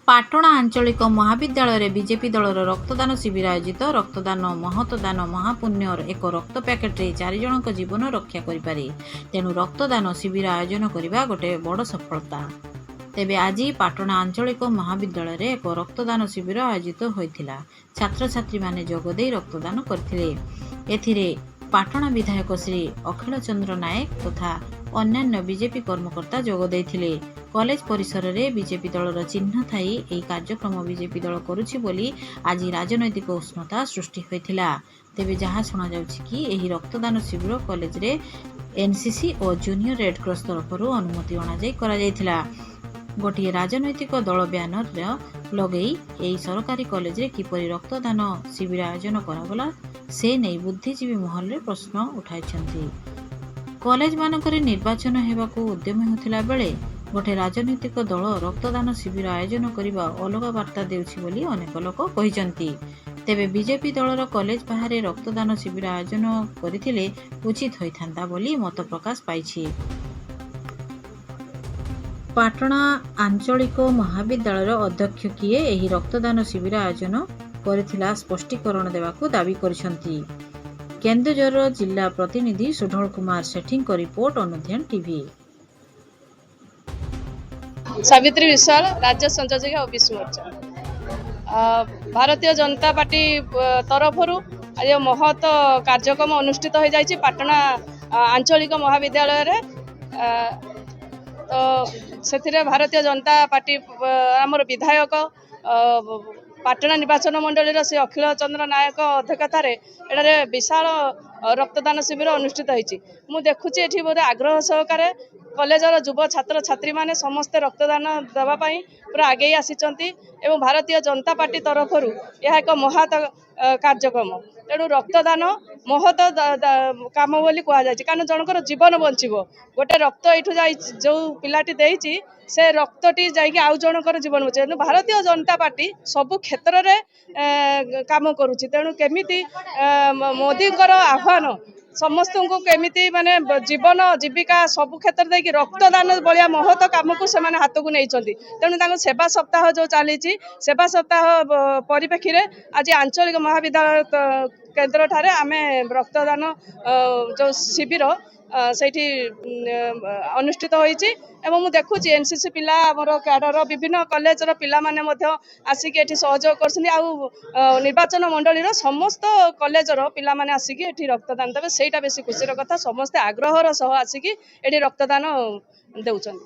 पाटणा आंचलिक महाविद्यालय बीजेपी दलर रक्तदान शिविर आयोजित रक्तदान महतदान महापुण्यर एक रक्त पैकेट्रे 4 जनक जीवन रक्षा करिपारे तेणु रक्तदान शिविर आयोजन करने गोटे बड़ सफलता। तेबे आज पाटणा आंचलिक महाविद्यालय एक रक्तदान शिविर आयोजित होता छात्र छात्री माने जोगदे रक्तदान करथिले। पाटणा विधायक श्री अखिल चंद्र नायक तथा अन्यान्य बीजेपी कर्मकर्ता जोगदे कॉलेज परिसर में बीजेपी दलर चिन्ह थाई यह कार्यक्रम बीजेपी दल करुछि बोली आज राजनैतिक उष्णता सृष्टि होता। तेबे जहाँ शुणा जाउछि कि यह रक्तदान शिविर कॉलेज रे एनसीसी और जूनियर रेड क्रॉस तरफ अनुमति अणाई करा गोटे राजनैतिक दल ब्यानर लगे यही सरकारी कॉलेज रे किपरि रक्तदान शिविर आयोजन करागला से नहीं बुद्धिजीवी महल रे प्रश्न उठाई। कॉलेज मानकरे निर्वाचन हेबाकू उद्यम होथिला बेले गोटे राजनैतिक दल रक्तदान शिविर आयोजन करने अलग वार्ता देउछि बोली अनेक लोक कहिसंती। तेबे बीजेपी दलर कॉलेज बाहर रक्तदान शिविर आयोजन करथिले उचित होइथांता बोली मत प्रकाश पाइछि। पाटणा आंचलिक महाविद्यालय अध्यक्ष किए एही रक्तदान शिविर आयोजन करथिला स्पष्टीकरण देवाकू दाबी करिसंती। केन्दुझर जिला प्रतिनिधि सुढल कुमार सेठी को रिपोर्ट अनुध्यान टीवी। सावित्री विश्वाल राज्य संयोजक ऑफिस मोर्चा भारतीय जनता पार्टी तरफ आज महत कार्यक्रम अनुष्ठित हो जाइए पाटणा आंचलिक महाविद्यालय रे। तो से भारतीय जनता पार्टी आमर विधायक पाटणा निर्वाचन मंडल से अखिल चंद्र नायक अध्यक्षतार एटारे विशाल रक्तदान शिविर अनुष्ठित होती। मु देखुची एठी बोधे आग्रह सहकारे कॉलेजर युव छात्र छात्री माने समस्ते रक्तदान देवाई पूरा आगे आसीचंती एवं भारतीय जनता पार्टी तरफ यह एक महत कार्यक्रम। तेणु रक्तदान महत काम बोली कहुई कारण जनकर जीवन बंचो गोटे रक्त ये जो पिलाटी देती से रक्तटी जाकि आउ जनकर जीवन बचे। तेणु भारतीय जनता पार्टी सबु क्षेत्र में काम करुच्ची। तेणु केमिति मोदींकर आह्वान समस्त को केमिति माने जीवन जीविका सबु क्षेत्र देखिए रक्तदान भाया महत कम को से हाथ को नहीं। तेणु सेवा सप्ताह जो चली सेवा सप्ताह परिप्रेक्षी में आज आंचलिक महाविद्यालय केन्द्र ठारे आमे रक्तदान जो शिविर सेठी अनुष्ठित होईची एवं मु देखुची एनसीसी पिला आमर कैडर विभिन्न कॉलेजर पिला माने मध्य आसिक एठी सहयोग करछन्ती। आ निर्वाचन मंडलीर समस्त कॉलेजर पिला माने आसिक एठी रक्तदान देबे सेटा बेसी खुशीर कथा। समस्त आग्रहर सह आसिक एठी रक्तदान देउछन्ती।